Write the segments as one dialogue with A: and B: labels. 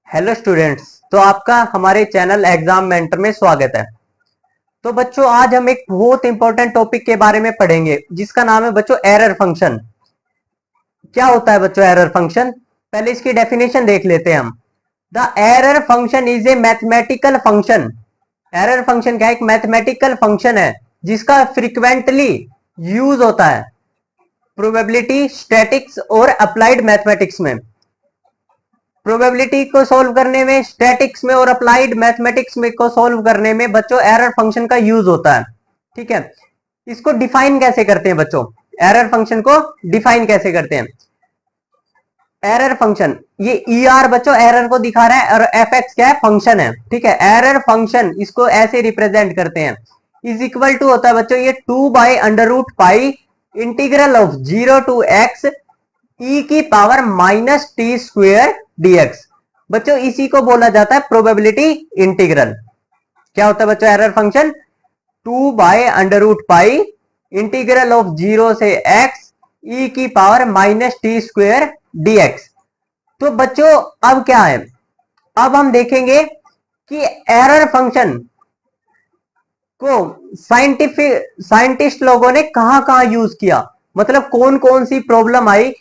A: Hello students. तो आपका हमारे चैनल एग्जाम मेंटर में स्वागत है। तो बच्चों आज हम एक बहुत इंपॉर्टेंट टॉपिक के बारे में पढ़ेंगे जिसका नाम है बच्चों एरर फंक्शन। क्या होता है बच्चों एरर फंक्शन? पहले इसकी डेफिनेशन देख लेते हैं हम। The error function is a mathematical function. Error function क्या है? एक मैथमेटिकल फंक्शन है जिसका फ्रीक्वेंटली यूज होता है प्रोबेबिलिटी, स्टैटिक्स और अप्लाइड मैथमेटिक्स में। प्रोबेबिलिटी को सॉल्व करने में, स्टैटिक्स में और अप्लाइड मैथमेटिक्स में को सॉल्व करने में बच्चों एरर फंक्शन का यूज होता है। ठीक है, इसको डिफाइन कैसे करते हैं बच्चों? एरर फंक्शन को डिफाइन कैसे करते हैं? एरर फंक्शन, ये ई आर बच्चों एरर को दिखा रहा है और एफ एक्स क्या है? फंक्शन है। ठीक है, एरर फंक्शन इसको ऐसे रिप्रेजेंट करते हैं, इज इक्वल टू होता है बच्चों ये 2/√पाई इंटीग्रल ऑफ 0 टू x ई की पावर -t² dx। बच्चों इसी को बोला जाता है प्रोबेबिलिटी इंटीग्रल। क्या होता है बच्चों एरर फंक्शन? 2/√पाई इंटीग्रल ऑफ 0 से x ई की पावर -t² dx। तो बच्चों अब क्या है, अब हम देखेंगे कि एरर फंक्शन को साइंटिस्ट लोगों ने कहां कहां यूज किया, मतलब कौन कौन सी प्रॉब्लम आई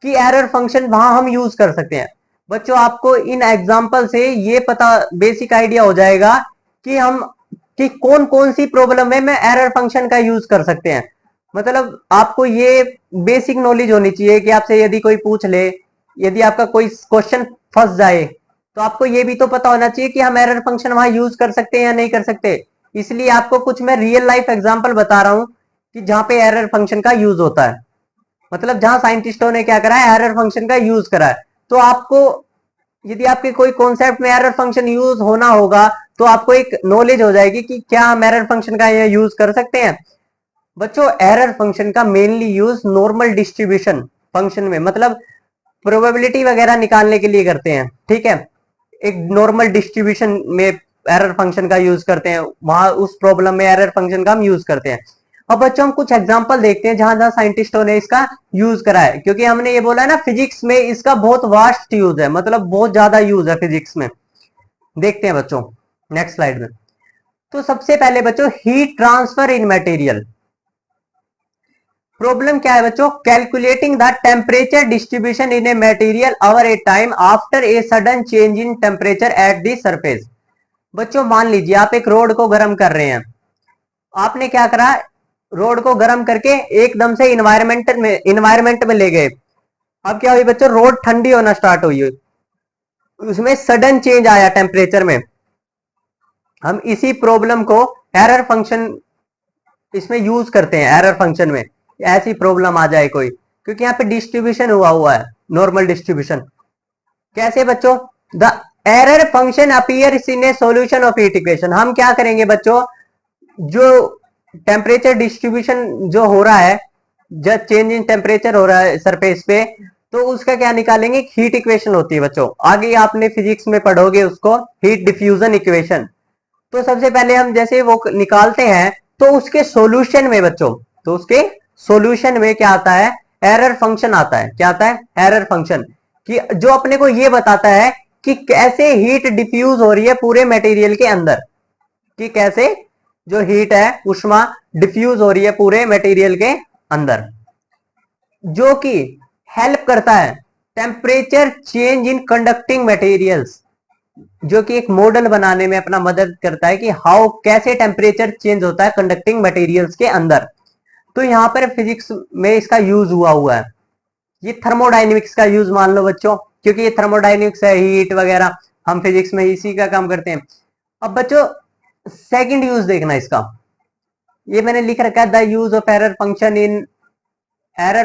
A: कि एरर फंक्शन वहां हम यूज कर सकते हैं। बच्चों आपको इन एग्जांपल से ये पता बेसिक आइडिया हो जाएगा कि हम कि कौन कौन सी प्रॉब्लम में एरर फंक्शन का यूज कर सकते हैं। मतलब आपको ये बेसिक नॉलेज होनी चाहिए कि आपसे यदि कोई पूछ ले, यदि आपका कोई क्वेश्चन फंस जाए तो आपको ये भी तो पता होना चाहिए कि हम एरर फंक्शन वहां यूज कर सकते हैं या नहीं कर सकते। इसलिए आपको कुछ मैं रियल लाइफ एग्जांपल बता रहा हूं कि जहां पे एरर फंक्शन का यूज होता है, मतलब जहां साइंटिस्टों ने क्या करा है, एरर फंक्शन का यूज करा है। तो आपको यदि आपके कोई कॉन्सेप्ट में एरर फंक्शन यूज होना होगा तो आपको एक नॉलेज हो जाएगी कि क्या हम एरर फंक्शन का यूज कर सकते हैं। बच्चों एरर फंक्शन का mainly use normal distribution function में, मतलब प्रोबेबिलिटी वगैरह निकालने के लिए करते हैं। ठीक है, एक नॉर्मल डिस्ट्रीब्यूशन में एरर फंक्शन का यूज करते हैं, वहां उस प्रॉब्लम में एरर फंक्शन का हम यूज करते हैं। अब बच्चों हम कुछ एग्जांपल देखते हैं जहां जहां साइंटिस्टों ने इसका यूज करा है, क्योंकि हमने ये बोला है ना फिजिक्स में इसका बहुत वास्ट यूज है, मतलब बहुत ज्यादा यूज है फिजिक्स में। देखते हैं बच्चों नेक्स्ट स्लाइड में। तो सबसे पहले बच्चों हीट ट्रांसफर इन मटेरियल। प्रॉब्लम क्या है बच्चों? Calculating the temperature distribution in a material over A time after a sudden change in temperature at the surface. बच्चों मान लीजिए आप एक रोड को गर्म कर रहे हैं, आपने क्या करा, रोड को गर्म करके एकदम से इन्वायरमेंट में ले गए। अब क्या हुई बच्चों? रोड ठंडी होना स्टार्ट हुई, उसमें सडन चेंज आया टेम्परेचर में। हम इसी प्रॉब्लम को एरर फंक्शन इसमें यूज करते हैं। एरर फंक्शन में ऐसी प्रॉब्लम आ जाए कोई, क्योंकि यहाँ पे डिस्ट्रीब्यूशन हुआ है, नॉर्मल डिस्ट्रीब्यूशन। कैसे बच्चों? The error function appears in A solution of heat equation. हम क्या करेंगे बच्चों, जो टेम्परेचर डिस्ट्रीब्यूशन जो हो रहा है, जब चेंज इन टेम्परेचर हो रहा है सरफेस पे, तो उसका क्या निकालेंगे? हीट इक्वेशन होती है बच्चों, आगे आपने फिजिक्स में पढ़ोगे उसको, हीट डिफ्यूजन इक्वेशन। तो सबसे पहले हम जैसे वो निकालते हैं तो उसके सॉल्यूशन में बच्चों, तो उसके सॉल्यूशन में क्या आता है? एरर फंक्शन आता है। क्या आता है? एरर फंक्शन, कि जो अपने को ये बताता है कि कैसे हीट डिफ्यूज हो रही है पूरे मटेरियल के अंदर, कि कैसे जो हीट है उष्मा डिफ्यूज हो रही है पूरे मटेरियल के अंदर, जो कि हेल्प करता है temperature change in conducting materials, जो कि एक मॉडल बनाने में अपना मदद करता है कि हाउ कैसे टेम्परेचर चेंज होता है कंडक्टिंग मटेरियल्स के अंदर। तो यहां पर फिजिक्स में इसका यूज हुआ है। ये थर्मोडाइनमिक्स का यूज मान लो बच्चों, क्योंकि ये थर्मोडाइनमिक्स है, हीट वगैरह हम फिजिक्स में इसी का काम करते हैं। अब बच्चों सेकंड यूज देखना इसका, ये मैंने लिख रखा है the use of error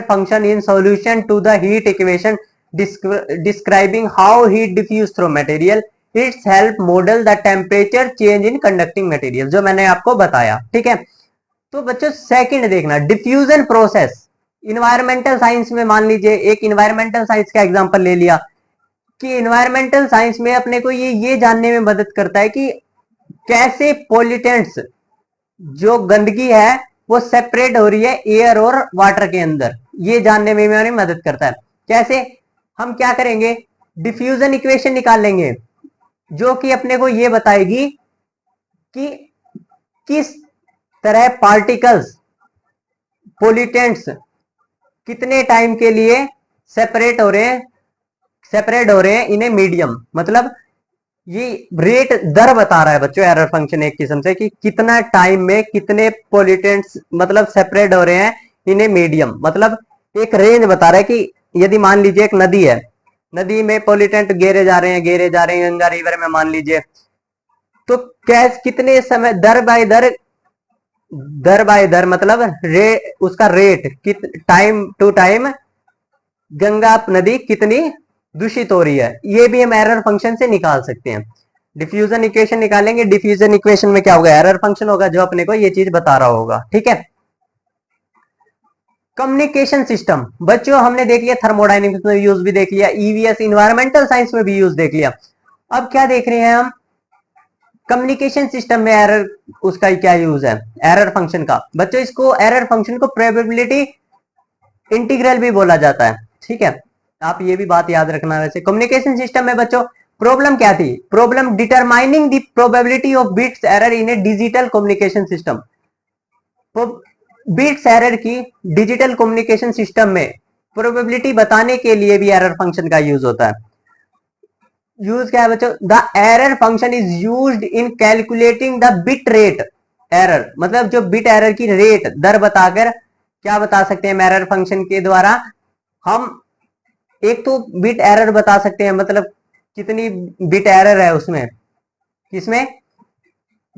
A: function in solution to the heat equation describing how heat diffuse through material, it's help model the temperature change in conducting material, जो मैंने आपको बताया। ठीक है, तो बच्चों सेकंड देखना डिफ्यूजन प्रोसेस। इन्वायरमेंटल साइंस में मान लीजिए, एक इन्वायरमेंटल साइंस का एग्जांपल ले लिया, कि इन्वायरमेंटल साइंस में अपने को ये जानने में मदद करता है कि कैसे पॉल्यूटेंट्स, जो गंदगी है वो सेपरेट हो रही है एयर और वाटर के अंदर, ये जानने में हमारी मदद करता है। कैसे? हम क्या करेंगे, डिफ्यूजन इक्वेशन निकाल लेंगे। जो कि अपने को ये बताएगी कि किस तरह पार्टिकल्स, पोल्यूटेंट्स कितने टाइम के लिए सेपरेट हो रहे हैं इन ए मीडियम। मतलब ये रेट दर बता रहा है बच्चों एरर फंक्शन एक किस्म से, कि कितना टाइम में कितने पोल्यूटेंट्स मतलब सेपरेट हो रहे हैं इन ए मीडियम। मतलब एक रेंज बता रहा है कि यदि मान लीजिए एक नदी है, नदी में पोल्यूटेंट गिरे जा रहे हैं गंगा रिवर में मान लीजिए, तो कैस कितने समय दर बाय दर मतलब उसका rate time to time Ganga नदी कितनी दूषित हो रही है, ये भी हम एरर फंक्शन से निकाल सकते हैं। डिफ्यूजन इक्वेशन निकालेंगे, डिफ्यूजन इक्वेशन में क्या होगा, एरर फंक्शन होगा जो अपने को ये चीज बता रहा होगा। ठीक है। कम्युनिकेशन सिस्टम बच्चों हमने देख लिया, थर्मोडाइनमिक्स में यूज भी देख लिया, ईवीएस इन्वायरमेंटल साइंस में भी यूज देख लिया। अब क्या देख रहे हैं हम, कम्युनिकेशन सिस्टम में एरर, उसका क्या यूज है एरर फंक्शन का। बच्चों इसको एरर फंक्शन को प्रोबेबिलिटी इंटीग्रल भी बोला जाता है। ठीक है, आप ये भी बात याद रखना। वैसे कम्युनिकेशन सिस्टम में बच्चों प्रॉब्लम क्या थी, problem determining the probability of bits error in A digital communication system. Bits error की डिजिटल कम्युनिकेशन सिस्टम में प्रोबेबिलिटी बताने के लिए भी एरर फंक्शन का यूज होता है। यूज क्या है बच्चों, the error function is used in calculating the bit rate error. मतलब जो बिट एरर की रेट दर बताकर क्या बता सकते हैं एरर फंक्शन के द्वारा, हम एक तो बिट एरर बता सकते हैं, मतलब कितनी बिट एरर है उसमें, किसमें,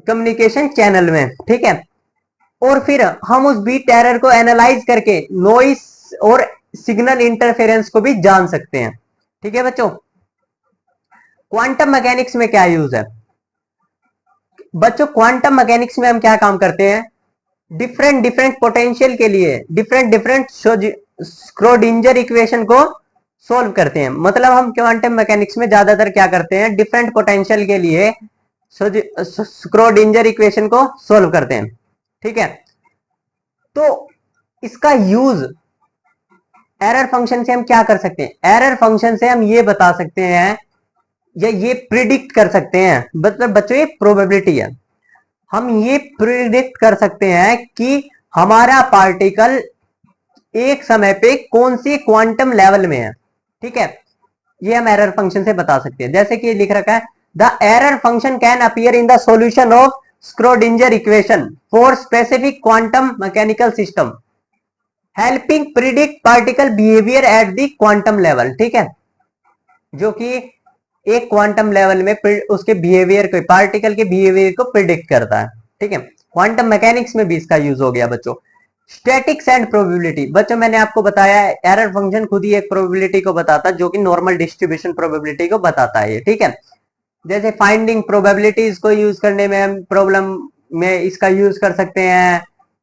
A: कम्युनिकेशन चैनल में। ठीक है, और फिर हम उस बिट एरर को एनालाइज करके नॉइस और सिग्नल इंटरफेरेंस को भी जान सकते हैं। ठीक है बच्चों, क्वांटम मैकेनिक्स में क्या यूज है बच्चों, क्वांटम मैकेनिक्स में हम क्या काम करते हैं, डिफरेंट डिफरेंट पोटेंशियल के लिए डिफरेंट डिफरेंट स्क्रोडिंजर इक्वेशन को सोल्व करते हैं। मतलब हम क्वांटम मैकेनिक्स में ज्यादातर क्या करते हैं, डिफरेंट पोटेंशियल के लिए स्क्रोडिंजर इक्वेशन को सोल्व करते हैं। ठीक है, तो इसका यूज एरर फंक्शन से हम क्या कर सकते हैं, एरर फंक्शन से हम ये बता सकते हैं या ये प्रिडिक्ट कर सकते हैं, मतलब बच्चों ये प्रोबेबिलिटी है, हम ये प्रिडिक्ट कर सकते हैं कि हमारा पार्टिकल एक समय पे कौन सी क्वांटम लेवल में है। ठीक है, ये हम एरर फंक्शन से बता सकते हैं। जैसे कि लिख रखा है, the error function can appear in the solution of Schrödinger equation for specific quantum mechanical system helping predict particle behaviour at the quantum level. ठीक है, जो कि एक क्वांटम लेवल में उसके बिहेवियर को, पार्टिकल के बिहेवियर को प्रिडिक्ट करता है। ठीक है, क्वांटम मैकेनिक्स में भी इसका यूज हो गया बच्चों। स्टैटिक्स एंड प्रोबेबिलिटी बच्चों मैंने आपको बताया एरर फंक्शन खुद ही एक प्रोबेबिलिटी को बताता है, जो कि नॉर्मल डिस्ट्रीब्यूशन प्रोबेबिलिटी को बताता है ये। ठीक है, जैसे फाइंडिंग प्रोबेबिलिटीज को यूज करने में हम प्रॉब्लम में इसका यूज कर सकते हैं।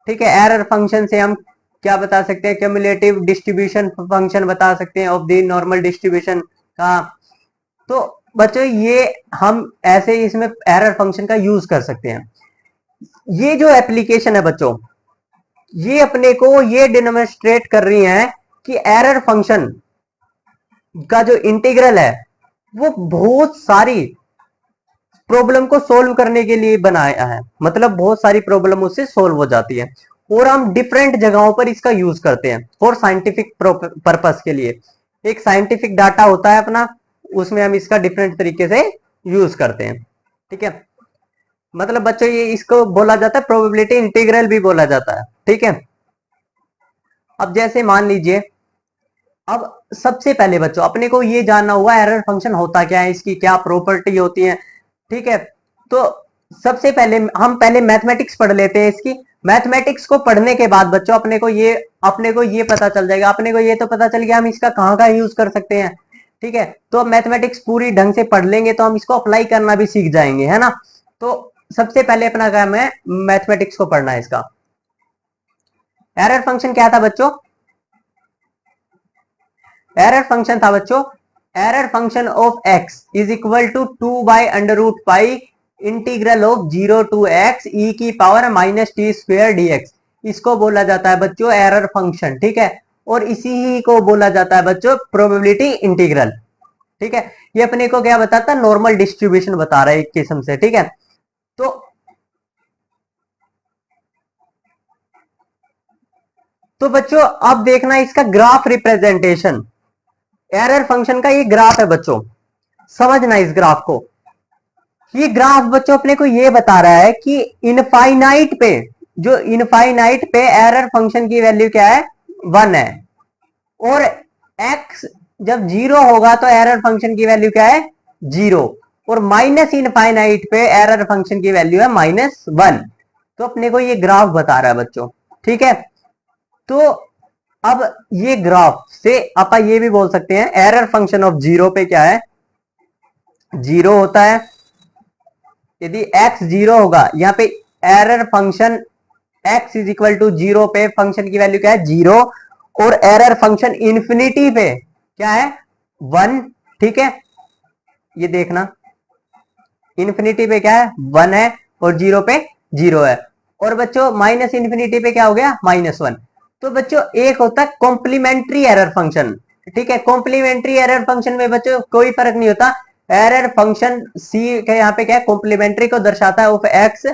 A: ठीक है, एरर फंक्शन से हम क्या बता सकते हैं, क्यूमुलेटिव डिस्ट्रीब्यूशन फंक्शन बता सकते हैं ऑफ द नॉर्मल डिस्ट्रीब्यूशन का। तो बच्चों ये हम ऐसे इसमें एरर फंक्शन का यूज कर सकते हैं। ये जो एप्लीकेशन है बच्चों, ये अपने को ये डेमोन्स्ट्रेट कर रही है कि एरर फंक्शन का जो इंटीग्रल है वो बहुत सारी प्रॉब्लम को सोल्व करने के लिए बनाया है। मतलब बहुत सारी प्रॉब्लम उससे सोल्व हो जाती है, और हम डिफरेंट जगहों पर इसका यूज करते हैं फॉर साइंटिफिक पर्पस के लिए। एक साइंटिफिक डाटा होता है अपना, उसमें हम इसका डिफरेंट तरीके से यूज करते हैं। ठीक है, मतलब बच्चों ये इसको बोला जाता है प्रोबेबिलिटी इंटीग्रल भी बोला जाता है। ठीक है, अब जैसे मान लीजिए, अब सबसे पहले बच्चों अपने को ये जानना हुआ एरर फंक्शन होता क्या है, इसकी क्या प्रॉपर्टी होती है। ठीक है, तो सबसे पहले हम पहले मैथमेटिक्स पढ़ लेते हैं इसकी। मैथमेटिक्स को पढ़ने के बाद बच्चों अपने को ये पता चल जाएगा, अपने को ये तो पता चल गया हम इसका कहाँ का यूज कर सकते हैं। ठीक है, तो अब मैथमेटिक्स पूरी ढंग से पढ़ लेंगे तो हम इसको अप्लाई करना भी सीख जाएंगे, है ना। तो सबसे पहले अपना काम है मैथमेटिक्स को पढ़ना है इसका। एरर फंक्शन क्या था बच्चों, एरर फंक्शन था बच्चों, error function of x is equal to 2/√पाई integral of 0 to x e की पावर -t² dx। इसको बोला जाता है बच्चों एरर फंक्शन। ठीक है, और इसी ही को बोला जाता है बच्चों प्रोबेबिलिटी इंटीग्रल। ठीक है, ये अपने को क्या बताता है, नॉर्मल डिस्ट्रीब्यूशन बता रहा है एक किस्म से। ठीक है, तो बच्चों अब देखना इसका ग्राफ रिप्रेजेंटेशन, एरर फंक्शन का ये ग्राफ है बच्चों, समझना इस ग्राफ को। ये ग्राफ बच्चों अपने को ये बता रहा है कि इनफाइनाइट पे, जो इनफाइनाइट पे एरर फंक्शन की वैल्यू क्या है, 1 है, और x जब 0 होगा तो एरर फंक्शन की वैल्यू क्या है, 0, और माइनस इनफाइनाइट पे एरर फंक्शन की वैल्यू है -1। तो अपने को ये ग्राफ बता रहा है बच्चों। ठीक है, तो अब ये ग्राफ से अपन ये भी बोल सकते हैं एरर फंक्शन ऑफ 0 पे क्या है, 0 होता है। यदि x 0 होगा, यहाँ पे error function x is equal to 0 पे फंक्शन की वैल्यू क्या है, 0, और एरर फंक्शन इंफिनिटी पे क्या है, 1। ठीक है, ये देखना इंफिनिटी पे क्या है, 1 है, और 0 पे 0 है, और बच्चों माइनस इंफिनिटी पे क्या हो गया, -1। तो बच्चों एक होता है कॉम्प्लीमेंट्री एरर फंक्शन। ठीक है, कॉम्प्लीमेंट्री एरर फंक्शन में बच्चों कोई फर्क नहीं होता, एरर फंक्शन सी के यहाँ पे क्या है, कॉम्प्लीमेंट्री को दर्शाता है of x,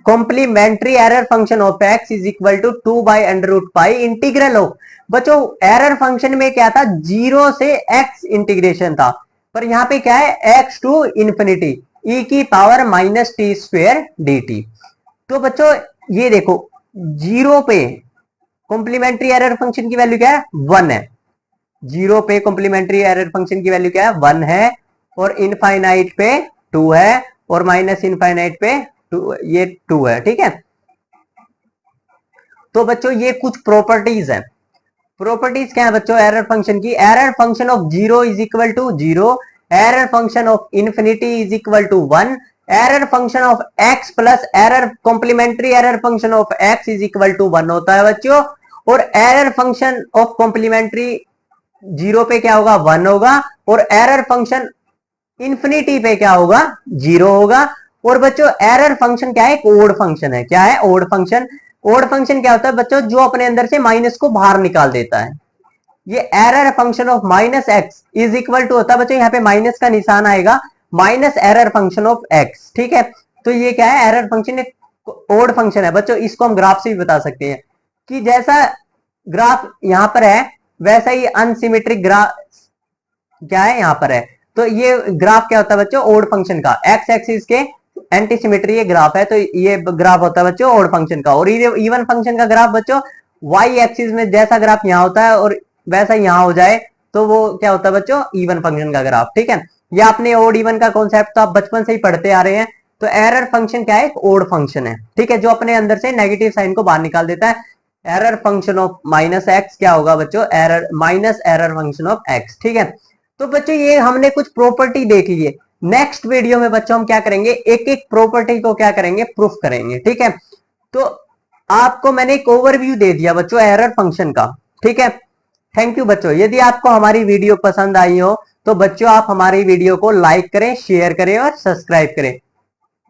A: complementary error function of x is equal to 2/√π integral of. बच्चों एरर फंक्शन में क्या था, 0 से x इंटीग्रेशन था, पर यहाँ पे क्या है, x टू इंफिनिटी e की पावर -t² dt। तो बच्चों ये देखो 0 पे कॉम्प्लीमेंट्री एरर फंक्शन की वैल्यू क्या है, 1 है, 0 पे कॉम्प्लीमेंट्री एरर फंक्शन की वैल्यू क्या है, 1 है, और इनफाइनाइट पे 2 है, और माइनस इनफाइनाइट पे 2, ये 2 है। ठीक है, तो बच्चों ये कुछ प्रॉपर्टीज है। प्रॉपर्टीज क्या है बच्चों एरर फंक्शन की, error function of 0 is equal to 0, error function of infinity is equal to 1, error function of x plus error complementary error function of x is equal to 1 होता है बच्चों, और error function of complementary 0 पे क्या होगा, 1 होगा, और error function infinity पे क्या होगा, 0 होगा। और बच्चों एरर फंक्शन क्या है, एक ओड फंक्शन है। क्या है, ओड फंक्शन। ओड फंक्शन क्या होता है बच्चों, जो अपने अंदर से माइनस को बाहर निकाल देता है। ये error function of -x is equal to होता है बच्चों, यहाँ पे माइनस का निशान आएगा, minus error function of x। ठीक है, तो ये क्या है, एरर फंक्शन एक ओड फंक्शन है बच्चों। इसको हम ग्राफ से भी बता सकते हैं कि जैसा ग्राफ यहां पर है वैसा ही अनसिमेट्रिक ग्राफ क्या है, यहां पर है। तो ये ग्राफ क्या होता है बच्चों, ओड फंक्शन का, एक्स एक्सिस के एंटी सिमेट्री ये ग्राफ है, तो ये ग्राफ होता है बच्चों ओड फंक्शन का। और इवन फंक्शन का ग्राफ बच्चों वाई एक्सिस में जैसा ग्राफ यहाँ होता है और वैसा यहाँ हो जाए तो वो क्या होता है बच्चों, इवन फंक्शन का ग्राफ। ठीक है, ये आपने ओड इवन का कॉन्सेप्ट तो आप बचपन से ही पढ़ते आ रहे हैं। तो एरर फंक्शन क्या है, एक ओड फंक्शन है। ठीक है, जो अपने अंदर से नेगेटिव साइन को बाहर निकाल देता है। एरर फंक्शन ऑफ -x क्या होगा बच्चों, error minus error function of x। ठीक है, तो बच्चों ये हमने कुछ प्रॉपर्टी देख ली है। नेक्स्ट वीडियो में बच्चों हम क्या करेंगे, एक एक प्रॉपर्टी को क्या करेंगे, प्रूफ करेंगे। ठीक है, तो आपको मैंने एक ओवरव्यू दे दिया बच्चों एरर फंक्शन का। ठीक है, थैंक यू बच्चों। यदि आपको हमारी वीडियो पसंद आई हो तो बच्चों आप हमारी वीडियो को लाइक करें, शेयर करें और सब्सक्राइब करें।